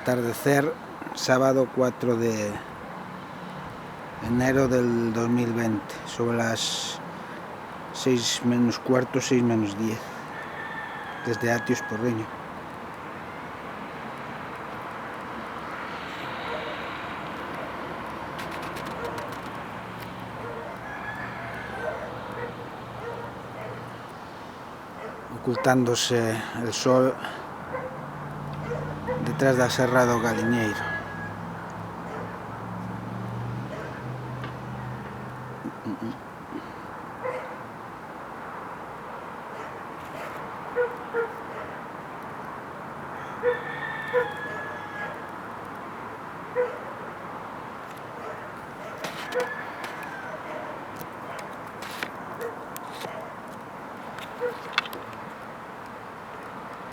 Atardecer, sábado 4 de enero del 2020, sobre las 6 menos cuarto, 6 menos 10, desde Atios Porriño. Ocultándose el sol detrás da Serra do Galiñeiro.